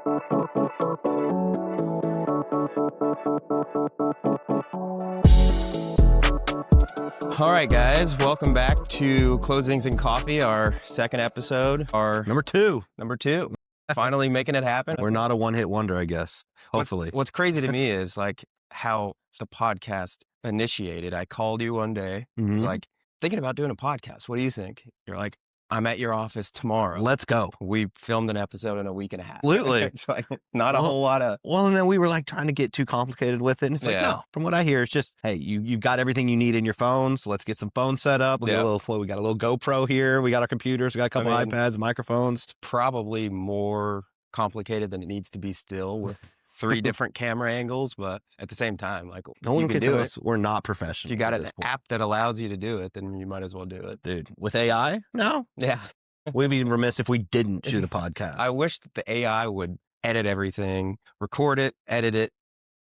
All right, guys, welcome back to Closings and Coffee, our second episode, our Number two. Finally making it happen. We're not a one-hit wonder, I guess. Hopefully. What's crazy to me is like how the podcast initiated. I called you one day. It's like, thinking about doing a podcast. What do you think? You're like, I'm at your office tomorrow. Let's go. We filmed an episode in a week and a half. Absolutely. It's like not a whole lot of... Well, and then we were like trying to get too complicated with it. And it's like, no, from what I hear, it's just, hey, you've got everything you need in your phone. So let's get some phones set up. We got a little GoPro here. We got our computers. We got a couple iPads, microphones. It's probably more complicated than it needs to be still with 3 different camera angles, but at the same time, like, no one can do it. We're not professional. If you got an app that allows you to do it, then you might as well do it. Dude, with AI? No. Yeah. We'd be remiss if we didn't shoot a podcast. I wish that the AI would edit everything, record it, edit it,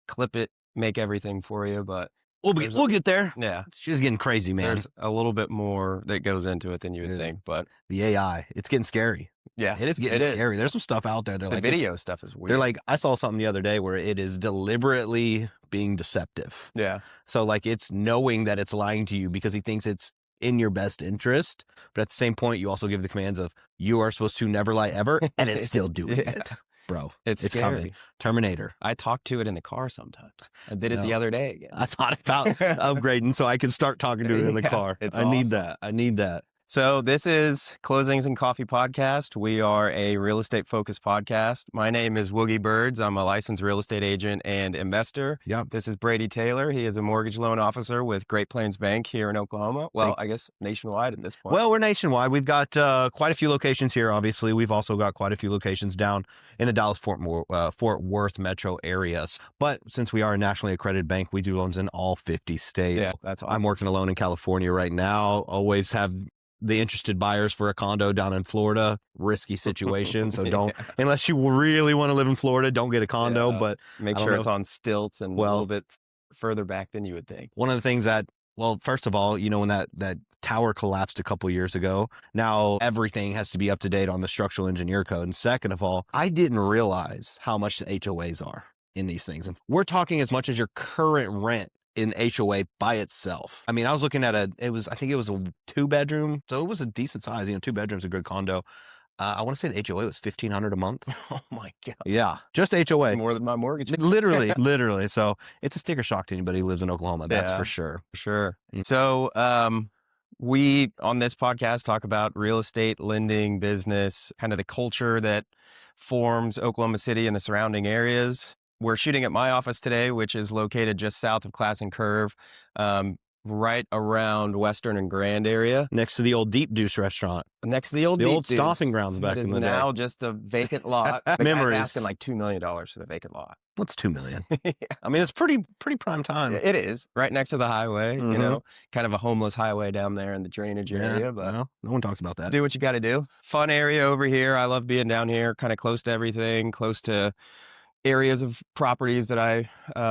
clip it, make everything for you, but we'll get there. Yeah. It's just getting crazy, man. There's a little bit more that goes into it than you would think, but the AI, it's getting scary. Yeah, it is getting scary. There's some stuff out there. The video stuff is weird. They're like, I saw something the other day where it is deliberately being deceptive. Yeah. So like it's knowing that it's lying to you because he thinks it's in your best interest. But at the same point, you also give the commands of you are supposed to never lie ever. And it's still doing it. Bro, it's coming. Terminator. I talk to it in the car sometimes. I did it the other day again. I thought about upgrading so I could start talking to it in the car. I need that. So this is Closings and Coffee Podcast. We are a real estate focused podcast. My name is Wougi Birds. I'm a licensed real estate agent and investor. Yep. This is Brady Taylor. He is a mortgage loan officer with Great Plains Bank here in Oklahoma. Well, I guess nationwide at this point. Well, we're nationwide. We've got quite a few locations here, obviously. We've also got quite a few locations down in the Dallas-Fort Worth metro areas. But since we are a nationally accredited bank, we do loans in all 50 states. Yeah, that's awesome. I'm working a loan in California right now. Always have the interested buyers for a condo down in Florida. Risky situation. So don't, unless you really want to live in Florida, don't get a condo, but make sure it's on stilts and a little bit further back than you would think. One of the things that, well, first of all, you know, when that tower collapsed a couple years ago, now everything has to be up to date on the structural engineer code. And second of all, I didn't realize how much the HOAs are in these things. And we're talking as much as your current rent in HOA by itself. I mean, I was looking at I think it was a 2-bedroom. So it was a decent size, 2 bedrooms, a good condo. I want to say the HOA was $1,500 a month. Oh my God. Yeah. Just HOA. More than my mortgage. Literally. So it's a sticker shock to anybody who lives in Oklahoma. That's for sure. Sure. So, we on this podcast talk about real estate, lending, business, kind of the culture that forms Oklahoma City and the surrounding areas. We're shooting at my office today, which is located just south of Class and Curve, right around Western and Grand area. Next to the old Deep Deuce restaurant. Next to the old Deep Deuce. stomping grounds back in the day. Now just a vacant lot. The Memories. guy's asking like $2 million for the vacant lot. What's $2 million? I mean, it's pretty prime time. It is. Right next to the highway, kind of a homeless highway down there in the drainage area. But no one talks about that. Do what you got to do. Fun area over here. I love being down here, kind of close to everything, close to areas of properties that I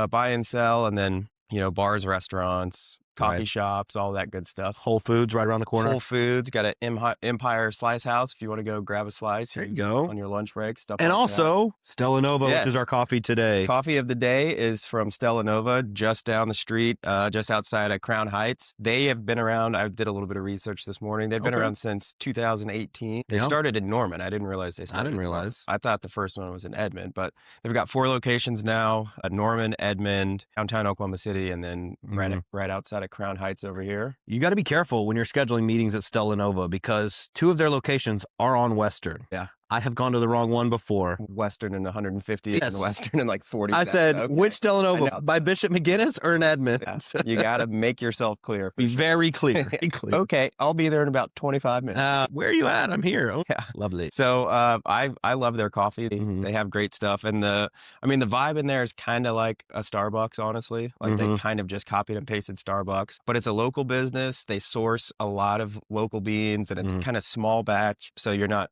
buy and sell, and then, bars, restaurants, coffee shops, all that good stuff. Whole Foods right around the corner. Whole Foods, got an Empire Slice House if you want to go grab a slice. There you go. On your lunch break, stuff and like also, Stella Nova, which is our coffee today. Coffee of the day is from Stella Nova, just down the street, just outside of Crown Heights. They have been around. I did a little bit of research this morning. They've been around since 2018. They started in Norman. I didn't realize they started. I didn't realize. I thought the first one was in Edmond, but they've got 4 locations now: Norman, Edmond, downtown Oklahoma City, and then right outside of Crown Heights over here. You got to be careful when you're scheduling meetings at Stella Nova because 2 of their locations are on Western. Yeah. I have gone to the wrong one before. Western and 150 and Western and like 40. I said, which Stella Nova? By Bishop McGinnis or in Edmond? Yeah. You got to make yourself clear. Be very clear. Okay. I'll be there in about 25 minutes. Where are you at? I'm here. Oh, yeah. Lovely. So I love their coffee. They have great stuff. And the vibe in there is kind of like a Starbucks, honestly. Like they kind of just copied and pasted Starbucks. But it's a local business. They source a lot of local beans and it's kind of small batch. So you're not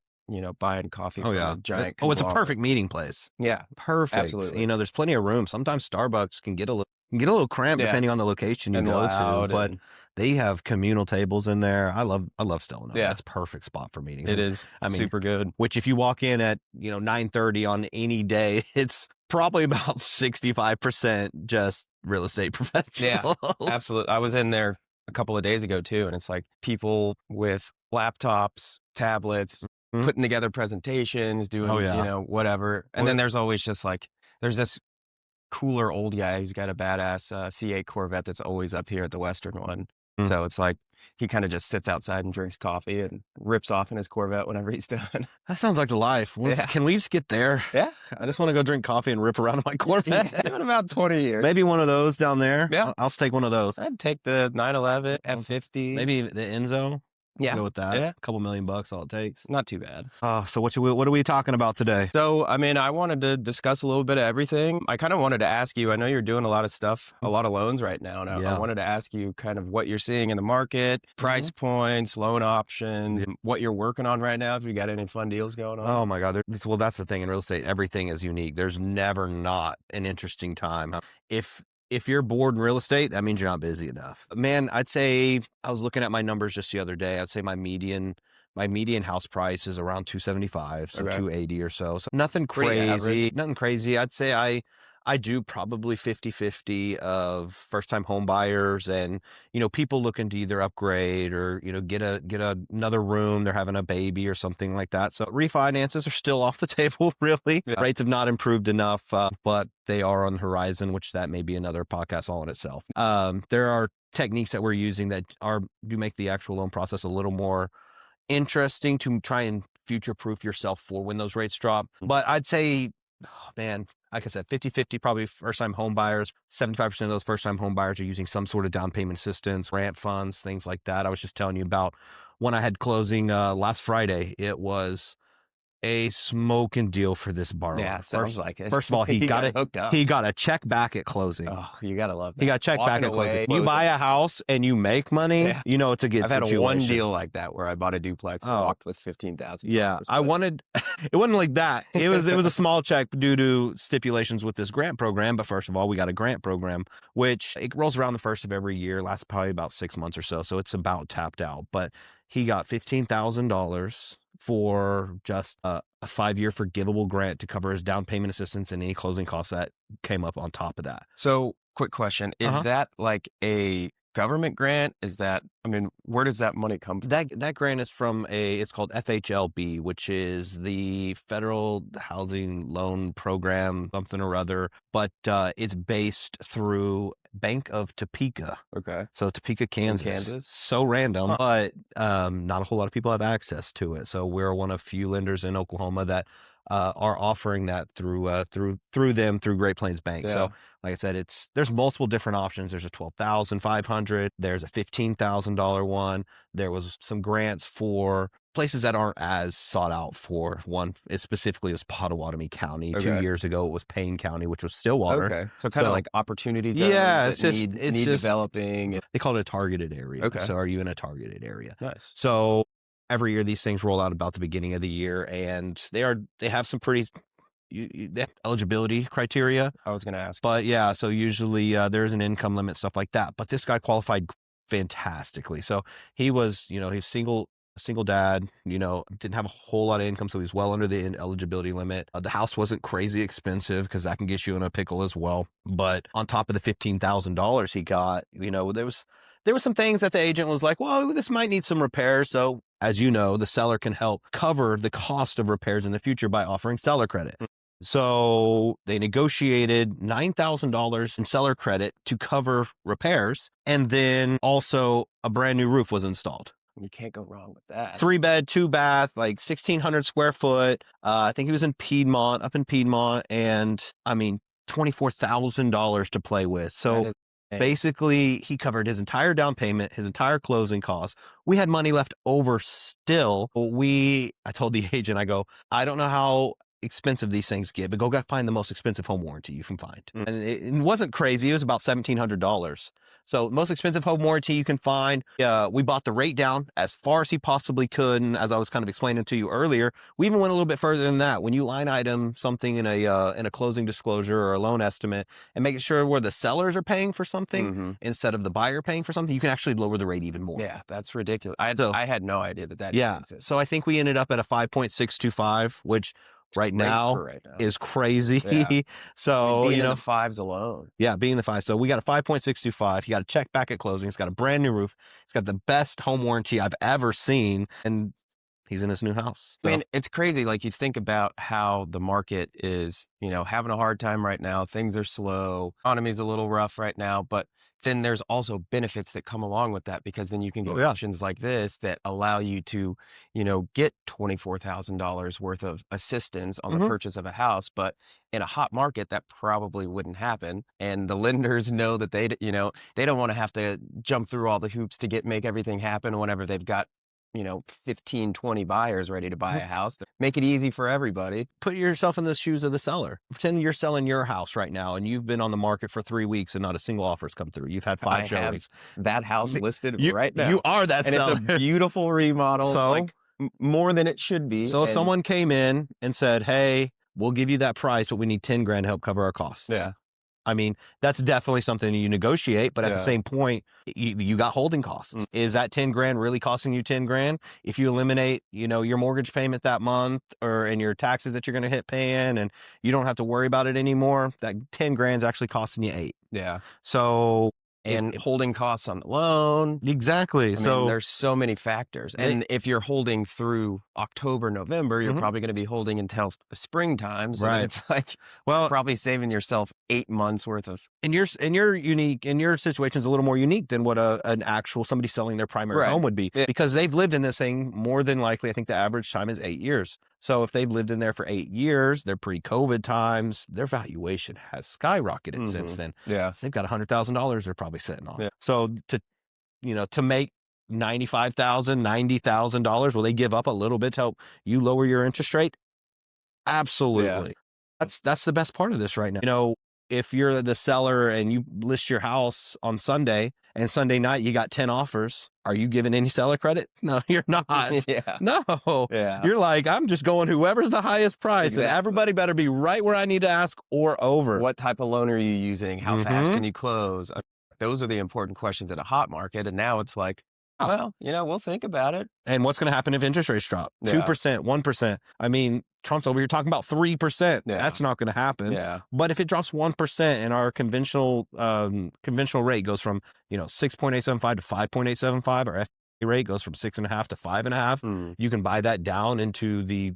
buying coffee from a giant it's a perfect meeting place. Yeah. Perfect. Absolutely. There's plenty of room. Sometimes Starbucks can get a little cramped depending on the location you go to. But They have communal tables in there. I love Stellano. Yeah. That's perfect spot for meetings. It is. I mean, super good. which if you walk in at 9:30 on any day, it's probably about 65% just real estate professionals. Absolutely. I was in there a couple of days ago too, and it's like people with laptops, tablets, Mhm. putting together presentations, doing Oh, yeah. whatever. And then there's always just like there's this cooler old guy who's got a badass C8 Corvette that's always up here at the Western one. Mm. So it's like he kind of just sits outside and drinks coffee and rips off in his Corvette whenever he's done. That sounds like the life. Yeah. Can we just get there? Yeah. I just want to go drink coffee and rip around in my Corvette. Give it about 20 years. Maybe one of those down there. Yeah. I'll take one of those. I'd take the 911 F50. Maybe the Enzo. Yeah. Go with that. Yeah. A couple $1,000,000, all it takes. Not too bad. So what are we talking about today? So, I mean, I wanted to discuss a little bit of everything. I kind of wanted to ask you, I know you're doing a lot of stuff, a lot of loans right now. And I wanted to ask you kind of what you're seeing in the market, price points, loan options, what you're working on right now, if you got any fun deals going on. Oh my God. Well, that's the thing in real estate. Everything is unique. There's never not an interesting time. If you're bored in real estate, that means you're not busy enough. Man, I'd say I was looking at my numbers just the other day. I'd say my median house price is around 275, so 280 or so. So nothing crazy. Nothing crazy. I'd say I do probably 50-50 of first-time home buyers and, people looking to either upgrade or, get another room. They're having a baby or something like that. So refinances are still off the table, really. Yeah. Rates have not improved enough, but they are on the horizon, which that may be another podcast all in itself. There are techniques that we're using that do make the actual loan process a little more interesting to try and future-proof yourself for when those rates drop. But I'd say, man, like I said, 50-50 probably first-time home buyers. 75% of those first-time home buyers are using some sort of down payment assistance, grant funds, things like that. I was just telling you about when I had closing last Friday. It was a smoking deal for this borrower. Yeah, it sounds like it. First of all, he got it hooked up. He got a check back at closing. Oh, you gotta love that. He got a check back at closing. You buy a house and you make money, it's a good I've situation. had one deal like that where I bought a duplex and walked with $15,000. Yeah, I wanted. It wasn't like that. It was a small check due to stipulations with this grant program. But first of all, we got a grant program, which it rolls around the first of every year, lasts probably about 6 months or so. So it's about tapped out. But he got $15,000 for just a 5-year forgivable grant to cover his down payment assistance and any closing costs that came up on top of that. So, quick question. Is that like a government grant? Where does that money come from? That grant is from it's called FHLB, which is the Federal Housing Loan Program, something or other, but it's based through Bank of Topeka. Okay. So Topeka, Kansas. So random, but not a whole lot of people have access to it. So we're one of few lenders in Oklahoma that are offering that through Great Plains Bank. Yeah. So like I said, there's multiple different options. There's a $12,500. There's a $15,000 one. There was some grants for places that aren't as sought out for. One is specifically was Pottawatomie County. 2 years ago, it was Payne County, which was Stillwater. Okay. So kind of like opportunity zones need developing. They call it a targeted area. Okay. So are you in a targeted area? Nice. So every year these things roll out about the beginning of the year, and they have some pretty they have eligibility criteria. I was going to ask. But yeah, so usually there's an income limit, stuff like that. But this guy qualified fantastically. So he was, he's single dad, didn't have a whole lot of income. So he's well under the eligibility limit. The house wasn't crazy expensive because that can get you in a pickle as well. But on top of the $15,000 he got, there was some things that the agent was like, well, this might need some repairs. So as you know, the seller can help cover the cost of repairs in the future by offering seller credit. So they negotiated $9,000 in seller credit to cover repairs. And then also a brand new roof was installed. You can't go wrong with that. 3-bed, 2-bath, like 1,600 square foot. I think he was up in Piedmont, and $24,000 to play with. So basically, he covered his entire down payment, his entire closing costs. We had money left over still. I told the agent, I go, I don't know how expensive these things get, but go find the most expensive home warranty you can find. And it wasn't crazy. It was about $1,700. So most expensive home warranty you can find. We bought the rate down as far as he possibly could. And as I was kind of explaining to you earlier, we even went a little bit further than that. When you line item something in a closing disclosure or a loan estimate and making sure where the sellers are paying for something instead of the buyer paying for something, you can actually lower the rate even more. Yeah, that's ridiculous. I had no idea that Yeah. existed. So I think we ended up at a 5.625, which right now is crazy. Yeah. So, being in the fives alone. Yeah, being the five. So we got a 5.625. He got a check back at closing. He's got a brand new roof. He's got the best home warranty I've ever seen. And he's in his new house. I mean, it's crazy. Like, you think about how the market is, having a hard time right now. Things are slow. Economy's a little rough right now, but then there's also benefits that come along with that, because then you can get options like this that allow you to, get $24,000 worth of assistance on the purchase of a house. But in a hot market, that probably wouldn't happen. And the lenders know that they don't want to have to jump through all the hoops to make everything happen whenever they've got 15, 20 buyers ready to buy a house. Make it easy for everybody. Put yourself in the shoes of the seller. Pretend you're selling your house right now and you've been on the market for 3 weeks and not a single offer's come through. You've had 5 showings. That house listed right now. You are that seller. And it's a beautiful remodel. So, like more than it should be. So if someone came in and said, hey, we'll give you that price, but we need 10 grand to help cover our costs. Yeah. I mean, that's definitely something you negotiate, but at the same point, you got holding costs. Is that 10 grand really costing you 10 grand? If you eliminate, your mortgage payment that month and your taxes that you're going to hit paying, and you don't have to worry about it anymore, that 10 grand's actually costing you 8. Yeah. So, and holding costs on the loan. Exactly. I mean, there's so many factors. And if you're holding through October, November, you're probably going to be holding until the springtime. So it's like, probably saving yourself 8 months worth of. And your situation is a little more unique than what an actual somebody selling their primary home would be, because they've lived in this thing more than likely. I think the average time is 8 years. So if they've lived in there for 8 years, their pre-COVID times, their valuation has skyrocketed since then. Yeah. They've got $100,000 they're probably sitting on. Yeah. So to make $95,000, $90,000, will they give up a little bit to help you lower your interest rate? Absolutely. Yeah. That's the best part of this right now. If you're the seller and you list your house on Sunday and Sunday night you got 10 offers, are you giving any seller credit? No, you're not. No. Yeah. You're like, I'm just going whoever's the highest price, and everybody better be right where I need to ask or over. What type of loan are you using? How fast can you close? Those are the important questions in a hot market. And now it's like, well, we'll think about it. And what's going to happen if interest rates drop? 2%, 1%. I mean, Trump's over here talking about 3%. Yeah. That's not going to happen. Yeah. But if it drops 1% and our conventional rate goes from 6.875 to 5.875, our FHA rate goes from 6.5 to 5.5, you can buy that down into the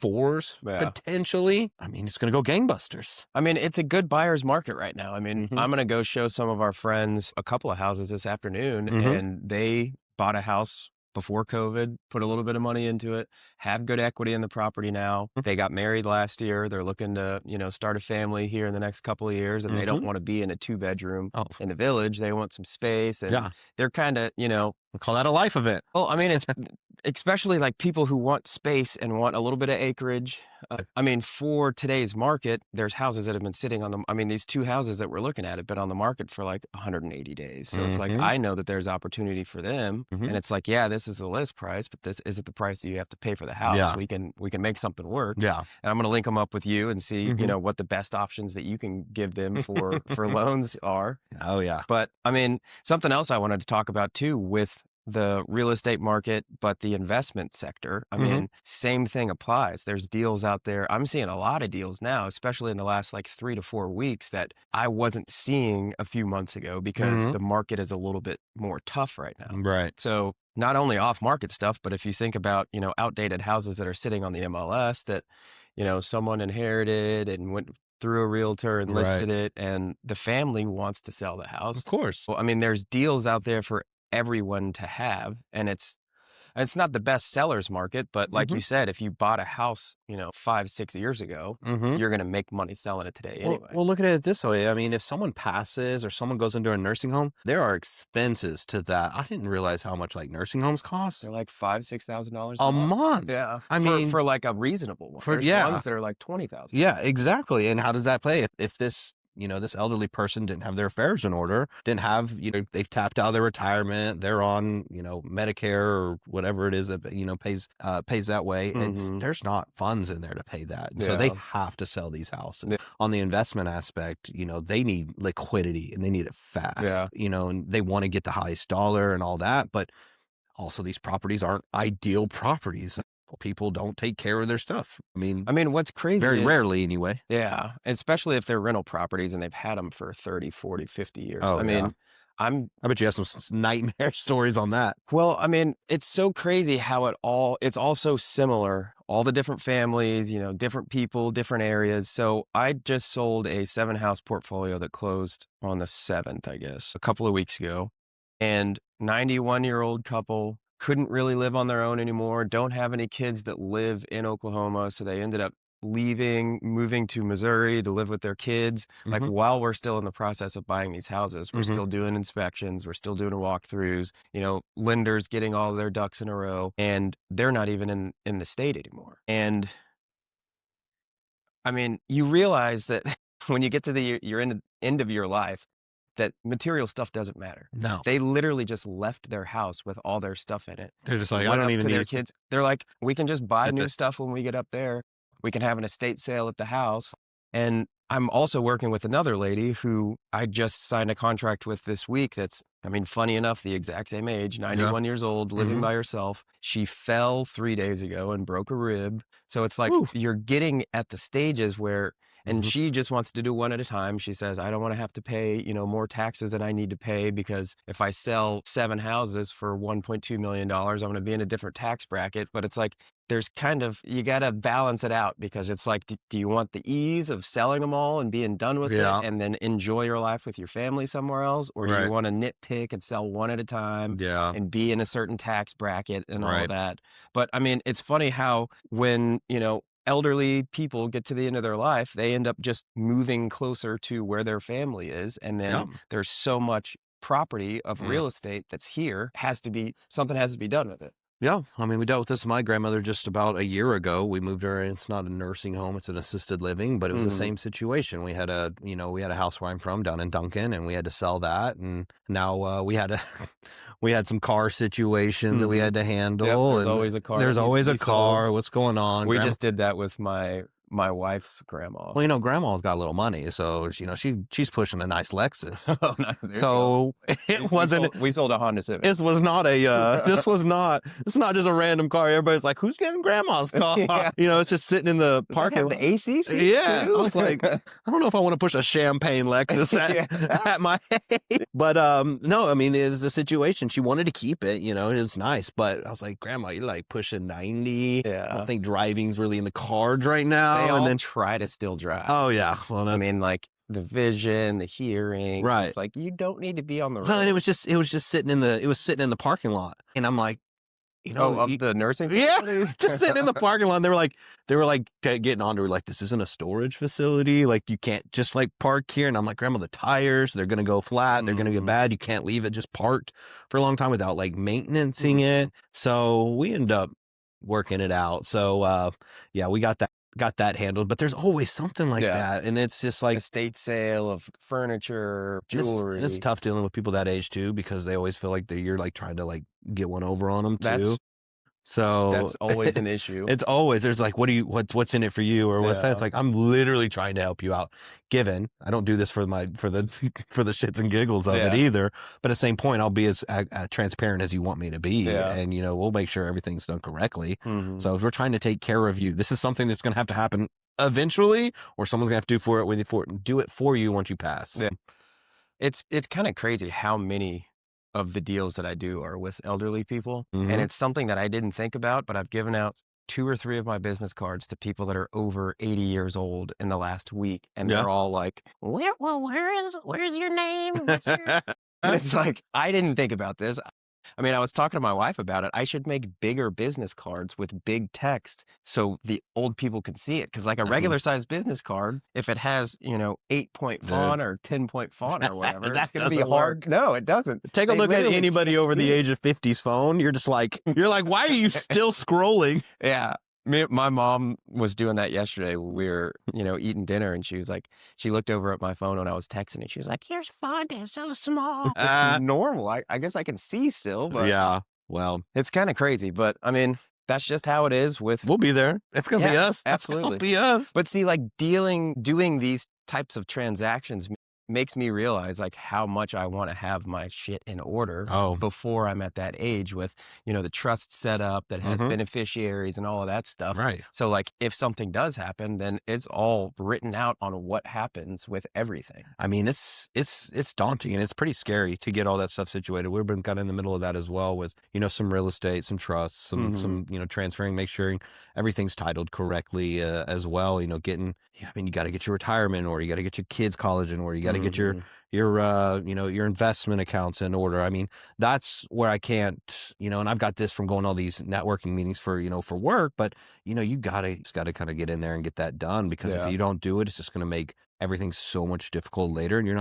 4s potentially. I mean, it's going to go gangbusters. I mean, it's a good buyer's market right now. I mean, I'm going to go show some of our friends a couple of houses this afternoon, and they bought a house before COVID, put a little bit of money into it, have good equity in the property now. They got married last year. They're looking to, start a family here in the next couple of years, and they don't want to be in a 2-bedroom in the village. They want some space, and they're kind of, we call that a life event. Well, I mean, it's especially like people who want space and want a little bit of acreage. I mean, for today's market, there's houses that have been sitting on them. I mean, these 2 houses that we're looking at have been on the market for like 180 days. So it's like, I know that there's opportunity for them. And it's like, this is the list price, but this isn't the price that you have to pay for the house. Yeah. We can make something work. Yeah. And I'm going to link them up with you and see, what the best options that you can give them for loans are. Oh, yeah. But I mean, something else I wanted to talk about too with the real estate market, but the investment sector. I mean, same thing applies. There's deals out there. I'm seeing a lot of deals now, especially in the last like 3 to 4 weeks, that I wasn't seeing a few months ago because the market is a little bit more tough right now. Right. So not only off market stuff, but if you think about, outdated houses that are sitting on the MLS that, someone inherited and went through a realtor and listed it, and the family wants to sell the house. Of course. Well, I mean, there's deals out there for everyone to have, and it's not the best seller's market, but like you said, if you bought a house 5-6 years ago, you're going to make money selling it today anyway. Well, look at it this way. I mean, if someone passes or someone goes into a nursing home, there are expenses to that. I didn't realize how much like nursing homes cost. They're like $5,000-$6,000 a month. Yeah, I mean, for like a reasonable one. There's ones that are like $20,000. Yeah, exactly. And how does that play if this this elderly person didn't have their affairs in order, didn't have, they've tapped out of their retirement. They're on, Medicare or whatever it is that, pays that way. There's not funds in there to pay that. So they have to sell these houses. Yeah. On the investment aspect, they need liquidity and they need it fast, and they want to get the highest dollar and all that. But also these properties aren't ideal properties. People don't take care of their stuff. I mean, what's crazy very rarely anyway. Yeah, especially if they're rental properties and they've had them for 30, 40, 50 years. Oh, yeah. I bet you have some nightmare stories on that. Well, it's so crazy how it's all so similar. All the different families, different people, different areas. So I just sold a 7-house portfolio that closed on the 7th, I guess, a couple of weeks ago. And 91-year-old couple couldn't really live on their own anymore, don't have any kids that live in Oklahoma. So they ended up moving to Missouri to live with their kids. Like while we're still in the process of buying these houses, we're still doing inspections, we're still doing walkthroughs, lenders getting all of their ducks in a row, and they're not even in the state anymore. And you realize that when you get to your end of your life, that material stuff doesn't matter. No. They literally just left their house with all their stuff in it. They're just like, I don't even need their kids. They're like, we can just buy new stuff when we get up there. We can have an estate sale at the house. And I'm also working with another lady who I just signed a contract with this week that's, funny enough, the exact same age, 91 years old, living by herself. She fell 3 days ago and broke a rib. So it's like you're getting at the stages where, and she just wants to do one at a time. She says, I don't want to have to pay, more taxes than I need to pay, because if I sell 7 houses for $1.2 million, I'm going to be in a different tax bracket. But it's like, there's you got to balance it out, because it's like, do you want the ease of selling them all and being done with it and then enjoy your life with your family somewhere else? Or do you want to nitpick and sell one at a time and be in a certain tax bracket and all that? But it's funny how when, elderly people get to the end of their life, they end up just moving closer to where their family is. And then there's so much property of real estate that's here, something has to be done with it. Yeah. We dealt with this with my grandmother just about a year ago. We moved her. It's not a nursing home, it's an assisted living, but it was the same situation. We had a house where I'm from down in Duncan, and we had to sell that. And now we had some car situations that we had to handle. There's always a car. There's always a car. What's going on? We just did that with my wife's grandma. Well, grandma's got a little money, so she's pushing a nice Lexus. Oh, nice. So it wasn't. We sold a Honda Civic. This was not a. This was not. It's not just a random car. Everybody's like, "Who's getting grandma's car?" It's just sitting in the parking lot. The AC seats Yeah, too? I was like, I don't know if I want to push a champagne Lexus at my age. But no, it's a situation. She wanted to keep it. It was nice, but I was like, Grandma, you're like pushing 90. Yeah. I don't think driving's really in the cards right now. They all try to still drive. Oh yeah. Well, like the vision, the hearing. Right. It's like, you don't need to be on the road. Well, and it was just sitting in the parking lot, and I'm like, the nursing facility? Just sitting in the parking lot. And they were like getting onto her, like, this isn't a storage facility. Like, you can't just like park here. And I'm like, Grandma, the tires, they're gonna go flat. They're gonna get bad. You can't leave it just parked for a long time without like maintaining it. So we end up working it out. So we got that handled, but there's always something like that. And it's just like estate sale of furniture, jewelry. It's tough dealing with people that age too, because they always feel like you're like trying to like get one over on them too. So that's always an issue. It's always, there's like, what's in it for you, or what's that? It's like, I'm literally trying to help you out. Given I don't do this for the shits and giggles of it either, but at the same point, I'll be as transparent as you want me to be, and we'll make sure everything's done correctly. So if we're trying to take care of you, this is something that's going to have to happen eventually, or someone's going to have to do it for you once you pass. Yeah. It's kind of crazy how many of the deals that I do are with elderly people. And it's something that I didn't think about, but I've given out 2 or 3 of my business cards to people that are over 80 years old in the last week. And they're all like, where's your name? And it's like, I didn't think about this. I was talking to my wife about it. I should make bigger business cards with big text so the old people can see it. Because like a regular sized business card, if it has, 8-point font or 10-point font or whatever, that's going to be hard. No, it doesn't. Take a look at anybody over the age of 50's phone. You're like, why are you still scrolling? Yeah. My mom was doing that yesterday. We were, eating dinner, and she was like, she looked over at my phone when I was texting, and she was like, "Your font is so small." It's normal. I guess I can see still, but Yeah. Well, it's kind of crazy. But I mean, that's just how it is with. we'll be there. It's gonna be Yeah, us. That's gonna absolutely. be us. But see, like doing these types of transactions makes me realize like how much I want to have my shit in order Oh, before I'm at that age with, the trust set up that has Mhm. beneficiaries and all of that stuff. right. So like if something does happen, then it's all written out on what happens with everything. I mean, it's daunting and it's pretty scary to get all that stuff situated. We've been kind of in the middle of that as well with, some real estate, some trusts, some, transferring, make sure everything's titled correctly as well. I mean, you got to get your retirement in order, you got to get your kids' college in order, you got to get your your investment accounts in order. I mean, that's where I can't, and I've got this from going to all these networking meetings for, for work, but you just gotta kind of get in there and get that done because if Yeah. you don't do it, it's just going to make everything so much difficult later, and you're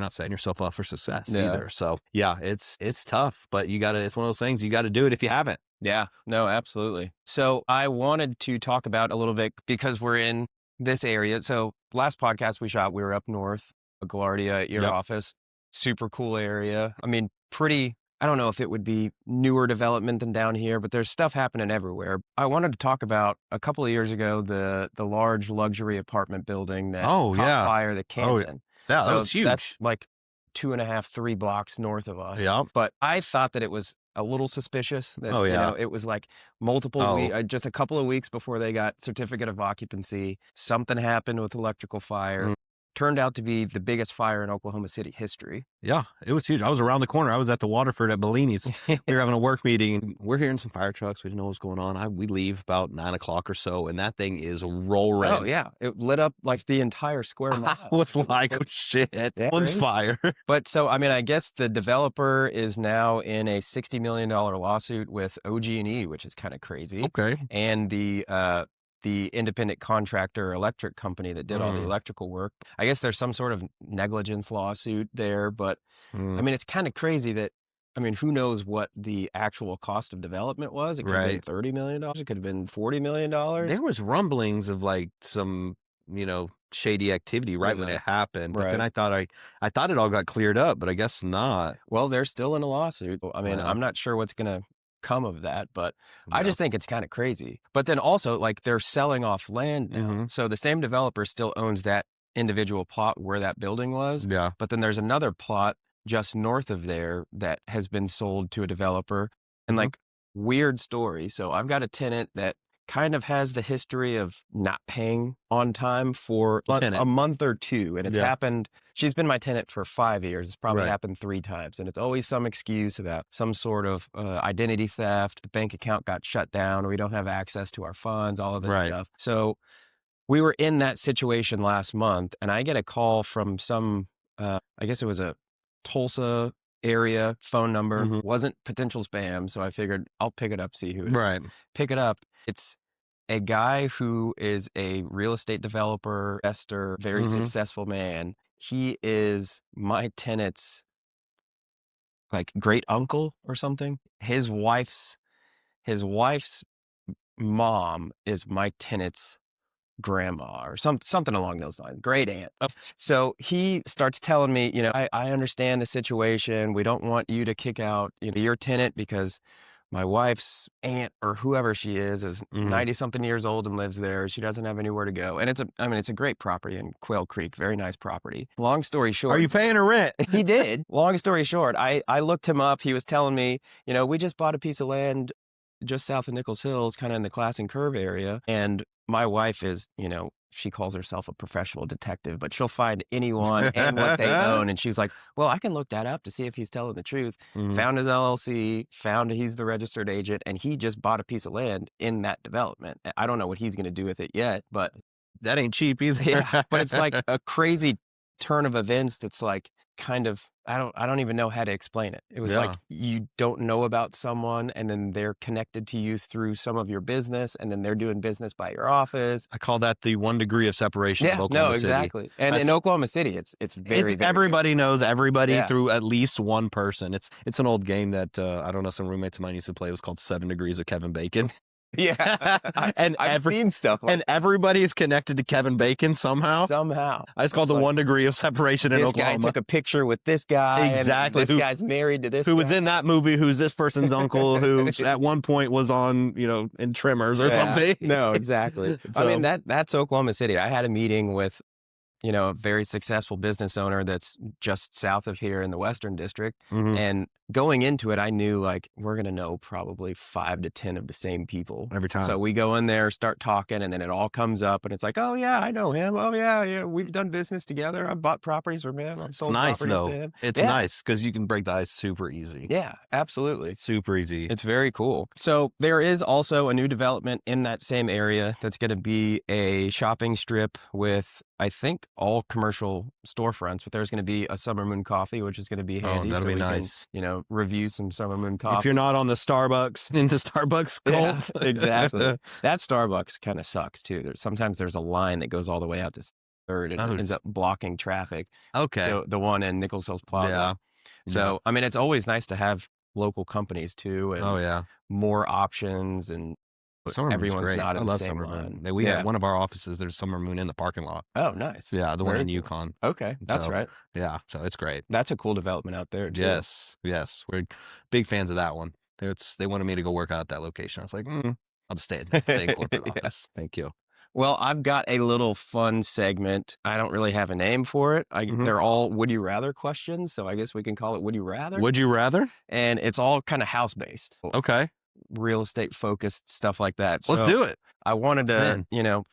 not setting yourself up for success Yeah. either. So yeah, it's tough, but it's one of those things you got to do it if you haven't. Yeah, no, absolutely. So I wanted to talk about a little bit because we're in this area. So last podcast we shot, we were up north, LaGuardia at your Yep. office. Super cool area. I mean, I don't know if it would be newer development than down here, but there's stuff happening everywhere. I wanted to talk about a couple of years ago, the large luxury apartment building that Oh caught yeah. fire, the Oh Canton. yeah, that So was that's huge. like 2.5, 3 blocks north of us. Yep. But I thought that it was a little suspicious that, Oh yeah. it was like multiple Oh. weeks, just a couple of weeks before they got certificate of occupancy. Something happened with electrical fire. Mm. Turned out to be the biggest fire in Oklahoma City history. Yeah, it was huge. I was around the corner. I was at the Waterford at Bellini's. We were having a work meeting. And we're hearing some fire trucks. We didn't know what was going on. We leave about 9 o'clock or so, and that thing is roaring. Oh yeah, it lit up like the entire square I mile. was like, oh, shit, Yeah, one's right? fire. But so, I mean, I guess the developer is now in a $60 million lawsuit with OG&E, which is kind of crazy. Okay. And the independent contractor electric company that did all the electrical work. I guess there's some sort of negligence lawsuit there, but I mean, it's kind of crazy that, I mean, who knows what the actual cost of development was? It could have been Right. $30 million. It could have been $40 million. There was rumblings of like some, shady activity right when Yeah. it happened. But then Right. I thought it all got cleared up, but I guess not. Well, they're still in a lawsuit. I mean, Wow. I'm not sure what's going to come of that, but I Yeah. just think it's kind of crazy. But then also, like, they're selling off land now. Mhm. So the same developer still owns that individual plot where that building was. Yeah. But then there's another plot just north of there that has been sold to a developer. And Mhm. like, weird story. So I've got a tenant that kind of has the history of not paying on time for Tenant. a month or two. And it's Yeah. happened. She's been my tenant for 5 years. It's probably Right. happened 3 times. And it's always some excuse about some sort of identity theft. The bank account got shut down. Or we don't have access to our funds, all of this Right. stuff. So we were in that situation last month. And I get a call from some, I guess it was a Tulsa area phone number. Mhm. Wasn't potential spam. So I figured I'll pick it up, see who it is. Right. Pick it up. It's a guy who is a real estate developer, investor, very Mhm. successful man. He is my tenant's like great uncle or something. His wife's mom is my tenant's grandma or something along those lines, great aunt. Oh. So he starts telling me, I understand the situation. We don't want you to kick out, your tenant because my wife's aunt or whoever she is Mhm. 90 something years old and lives there. She doesn't have anywhere to go. And it's a great property in Quail Creek, very nice property. Long story short, Are you paying her rent? he did. Long story short, I looked him up. He was telling me, we just bought a piece of land just south of Nichols Hills, kind of in the Class and Curve area. And my wife is, she calls herself a professional detective, but she'll find anyone and what they own. And she was like, well, I can look that up to see if he's telling the truth. Mhm. Found his LLC, found he's the registered agent, and he just bought a piece of land in that development. I don't know what he's going to do with it yet, but That ain't cheap either. yeah, but it's like a crazy turn of events that's like kind of I don't even know how to explain it. It was Yeah. like you don't know about someone and then they're connected to you through some of your business and then they're doing business by your office. I call that the 1 degree of separation of Yeah, Oklahoma no, City. exactly. And in That's- Oklahoma City, it's very, very everybody knows everybody Yeah. through at least one person. It's an old game that I don't know, some roommates of mine used to play. It was called 7 Degrees of Kevin Bacon. Yeah. I've seen stuff like and everybody's connected to Kevin Bacon somehow. somehow. It's called the like, 1 degree of separation in this guy Oklahoma. took a picture with this guy. Exactly. And this guy's married to this Who guy. was in that movie, who's this person's uncle, who at one point was on, in Tremors or something. No, exactly. I mean, that's Oklahoma City. I had a meeting with, a very successful business owner that's just south of here in the Western District. Mhm. And going into it, I knew like we're going to know probably 5 to 10 of the same people Every time. So we go in there, start talking, and then it all comes up and it's like, oh yeah, I know him. Oh yeah, we've done business together. I've bought properties from him. I've sold nice, properties though. to him. It's Yeah. nice because you can break the ice super easy. Yeah, absolutely. Super easy. It's very cool. So there is also a new development in that same area that's going to be a shopping strip with, I think, all commercial storefronts, but there's going to be a Summer Moon Coffee, which is going to be handy. that'll so be we nice. can, review some Summer Moon coffee. If you're not on the Starbucks, in the Starbucks cult. Yeah, exactly. That Starbucks kind of sucks too. Sometimes there's a line that goes all the way out to Third and it ends up blocking traffic. Okay. So the one in Nichols Hills Plaza. Yeah. So, I mean, it's always nice to have local companies too, and more options, and Summer Moon's everyone's great. not in I the love same Summer line. Moon. We have one of our offices. There's Summer Moon in the parking lot. Oh, nice. Yeah, the one Very in cool. Yukon. Okay, that's So, right. Yeah, so it's great. That's a cool development out there too. Yes, we're big fans of that one. They wanted me to go work out at that location. I was like, I'll just stay in corporate Yeah. office. Thank you. Well, I've got a little fun segment. I don't really have a name for it. They're all would you rather questions, so I guess we can call it would you rather. Would you rather? And it's all kind of house based. Okay. Real estate focused stuff like that. Let's do it. I wanted to, Man.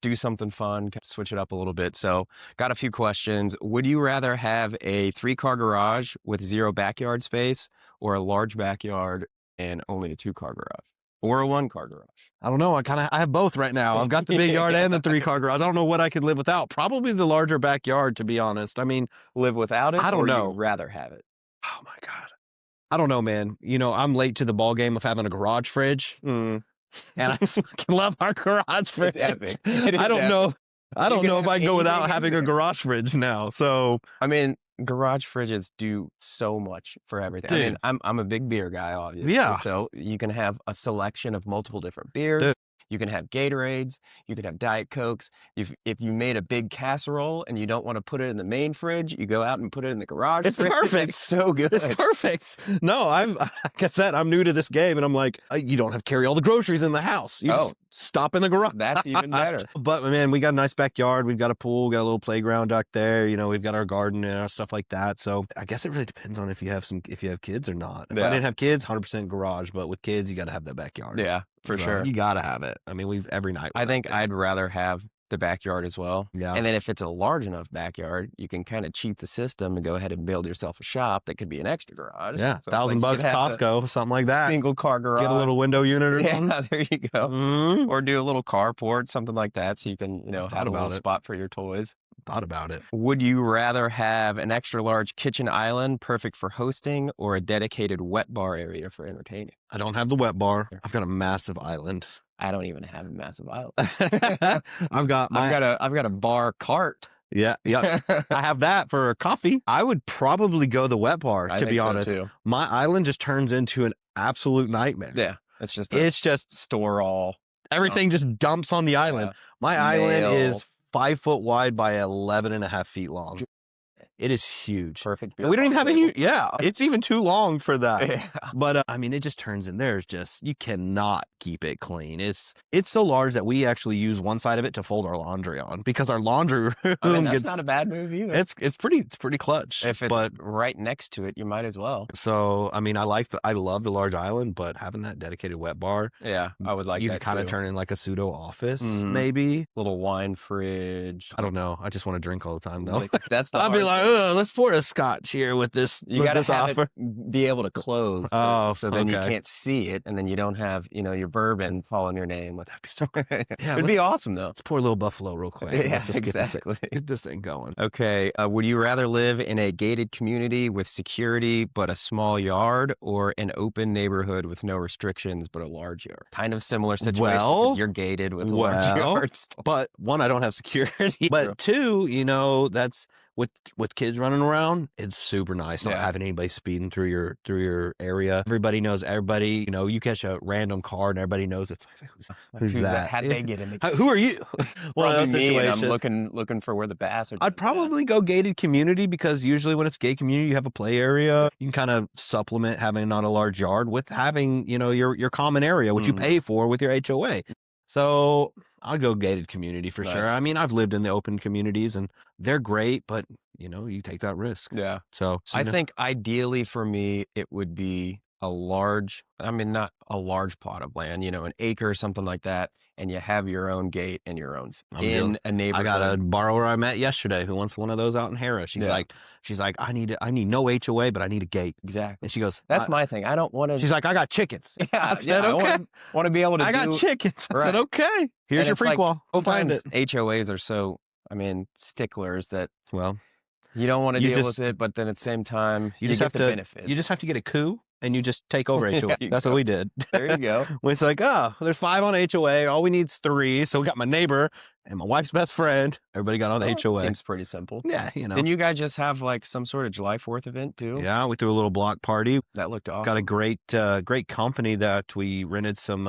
do something fun, switch it up a little bit. So, got a few questions. Would you rather have a 3-car garage with 0 backyard space, or a large backyard and only a 2-car garage, or a 1-car garage? I don't know. I have both right now. I've got the big yard and the 3-car garage. I don't know what I could live without. Probably the larger backyard, to be honest. I mean, live without it? I don't know. You'd rather have it? Oh my God. I don't know, man. I'm late to the ball game of having a garage fridge. And I fucking love our garage fridge. It's epic. I don't know. I don't know if I can go without having a garage fridge now. So, I mean, garage fridges do so much for everything. Dude. I mean, I'm a big beer guy, obviously. Yeah. So you can have a selection of multiple different beers. Dude. You can have Gatorades. You can have Diet Cokes. If you made a big casserole and you don't want to put it in the main fridge, you go out and put it in the garage It's fridge. perfect. It's so good. It's perfect. No, like I said, I'm new to this game, and I'm like, you don't have to carry all the groceries in the house. You just stop in the garage. That's even better. But man, we got a nice backyard. We've got a pool, got a little playground back there. We've got our garden and stuff like that. So I guess it really depends on if you have kids or not. If I didn't have kids, 100% garage. But with kids, you got to have that backyard. Yeah, for sure. You got to have it. I mean, every night. I think I'd rather have the backyard as well. Yeah. And then if it's a large enough backyard, you can kind of cheat the system and go ahead and build yourself a shop that could be an extra garage. Yeah, So $1,000 Costco, something like that. Single car garage. Get a little window unit or something. Yeah, there you go. Or do a little carport, something like that, so you can, have a little spot for your toys. Thought about it. Would you rather have an extra large kitchen island, perfect for hosting, or a dedicated wet bar area for entertaining? I don't have the wet bar. I've got a massive island. I don't even have a massive island. I've got a bar cart. Yeah. I have that for coffee. I would probably go the wet bar, to be honest. Too. My island just turns into an absolute nightmare. Yeah. It's just store all. Everything just dumps on the island. Yeah. My island is 5 foot wide by 11.5 feet long. It is huge. Perfect. We don't even have any. Yeah, it's even too long for that. Yeah. But I mean, it just turns in there. You cannot keep it clean. It's so large that we actually use one side of it to fold our laundry on, because our laundry room that's not a bad move either. It's pretty clutch. If it's right next to it, you might as well. So I mean, I love the large island, but having that dedicated wet bar, yeah, I would like. You that can kind of too. turn in like a pseudo office, maybe. Little wine fridge. I don't know. I just want to drink all the time though. That's the. I'll be like, let's pour a scotch here with this. You got to have offer. it be able to close. So then you can't see it, and then you don't have your bourbon fall on your name. That'd be so. Yeah, it'd be awesome though. Let's pour a little Buffalo real quick. Yeah, let's just exactly. Get this thing going. Okay. Would you rather live in a gated community with security but a small yard, or an open neighborhood with no restrictions but a large yard? Kind of similar situation. Well, you're gated with large yards. But one, I don't have security. But two, that's with kids running around, it's super nice not Yeah. having anybody speeding through your area. Everybody knows everybody. You know, you catch a random car and everybody knows it's like, who's that? How'd they get in the Who are you? One of Probably those me, and I'm situations. looking for where the bass are. I'd probably go gated community because usually when it's gated community, you have a play area. You can kind of supplement having not a large yard with having, you know, your common area, which you pay for with your HOA. So I'll go gated community for sure. Nice. I mean, I've lived in the open communities and they're great, but you know, you take that risk. Yeah. So I think ideally for me, it would be not a large plot of land, you know, an acre or something like that. And you have your own gate and your own in a I neighborhood. got a borrower I met yesterday who wants one of those out in Harris. She's like, I need no HOA, but I need a gate. Exactly. And she goes, that's my thing. I don't want to. She's like, I got chickens. Yeah. I said, okay. I want to be able to. I got chickens. I said, okay. Here's your freak wall. Go find it. HOAs are so, sticklers that, well, you don't want to deal with it, but then at the same time, you just have get the benefits. You just have to get a coup and you just take over HOA. That's what we did. There you go. It's like, there's 5 on HOA. All we need is 3. So we got my neighbor and my wife's best friend. Everybody got on the HOA. Seems pretty simple. Yeah, you know. Didn't you guys just have like some sort of July 4th event too? Yeah, we threw a little block party. That looked awesome. Got a great company that we rented some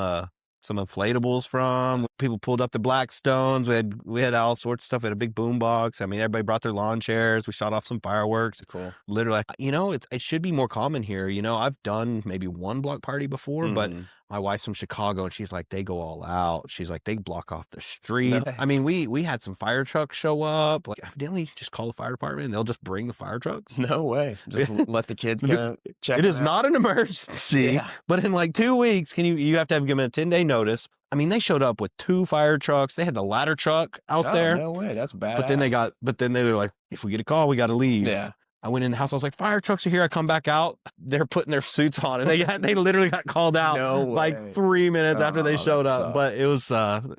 inflatables from. People pulled up the Blackstones. We had all sorts of stuff. We had a big boom box. I mean, everybody brought their lawn chairs. We shot off some fireworks. Cool. Literally, you know, it should be more common here. You know, I've done maybe one block party before, but my wife's from Chicago and she's like, they go all out. She's like, they block off the street. No. I mean, we had some fire trucks show up. Like, evidently, just call the fire department and they'll just bring the fire trucks. No way. Just let the kids kind of check. It is not an emergency, but in like 2 weeks, you have to give them a 10-day notice. I mean, they showed up with 2 fire trucks. They had the ladder truck out there. No way. That's bad. But then they were like, if we get a call, we got to leave. Yeah. I went in the house. I was like, fire trucks are here. I come back out. They're putting their suits on, and they literally got called out like 3 minutes after they showed up. But it was,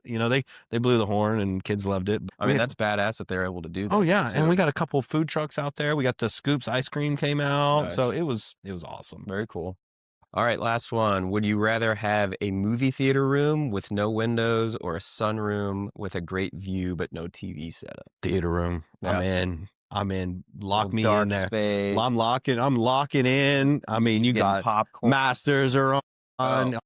you know, they blew the horn and kids loved it. I mean, that's badass that they're able to do that. Oh yeah, and we got a couple of food trucks out there. We got the Scoops ice cream came out, Nice. so it was awesome. Very cool. All right, last one. Would you rather have a movie theater room with no windows or a sunroom with a great view but no TV setup? Theater room. Yeah. I'm in. Lock me dark in there. Space. I'm locking in. I mean, you got popcorn. Masters are on.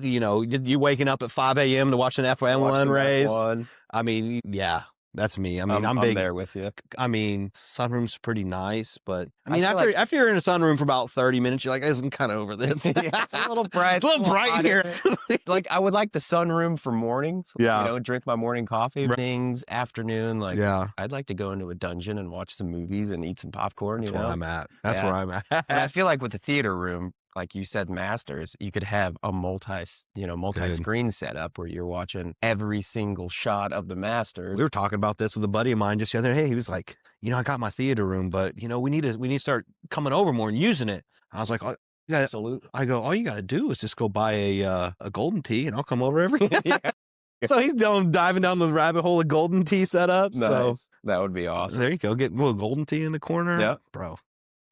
You know, you waking up at 5 a.m. to watch an F1 race. I mean, yeah, that's me. I mean, I'm big. there with you. I mean, sunroom's pretty nice, but I I mean, feel after you're in a sunroom for about 30 minutes, you're like, I'm kind of over this. It's a little bright. It's a little bright here. Like, I would like the sunroom for mornings. Yeah. You know, drink my morning coffee. Things, afternoon. Like, yeah, I'd like to go into a dungeon and watch some movies and eat some popcorn. that's you know? where I'm at. That's where I'm at. And I feel like with the theater room, like you said, Masters, you could have a multi-screen setup where you're watching every single shot of the Masters. We were talking about this with a buddy of mine just the other day. He was like, you know, I got my theater room, but you know, we need to start coming over more and using it. I was like, Absolutely. I go, all you got to do is just go buy a golden tee and I'll come over every day. Yeah. So he's diving down the rabbit hole of golden tee setup. Nice. So That would be awesome. there you go. Get a little golden tee in the corner. Yep. Bro.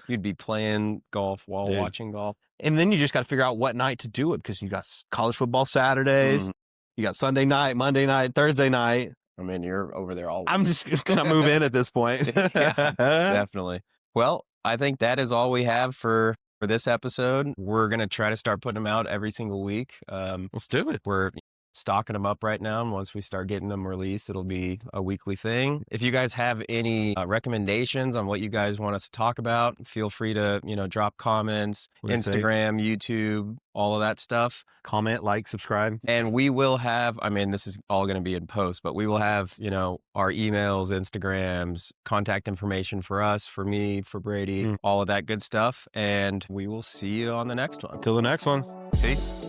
You'd be playing golf while watching golf. And then you just got to figure out what night to do it because you got college football Saturdays. You got Sunday night, Monday night, Thursday night. I mean, you're over there all week. I'm just going to move in at this point. Yeah, definitely. Well, I think that is all we have for this episode. We're going to try to start putting them out every single week. Let's do it. We're stocking them up right now, and once we start getting them released, it'll be a weekly thing. If you guys have any recommendations on what you guys want us to talk about, feel free to drop comments. Instagram, YouTube, all of that stuff. Comment, like, subscribe. And we will have, this is all going to be in post, but we will have our emails, Instagrams, contact information for us, for me, for Brady, all of that good stuff. And we will see you on the next one. Till the next one. Peace.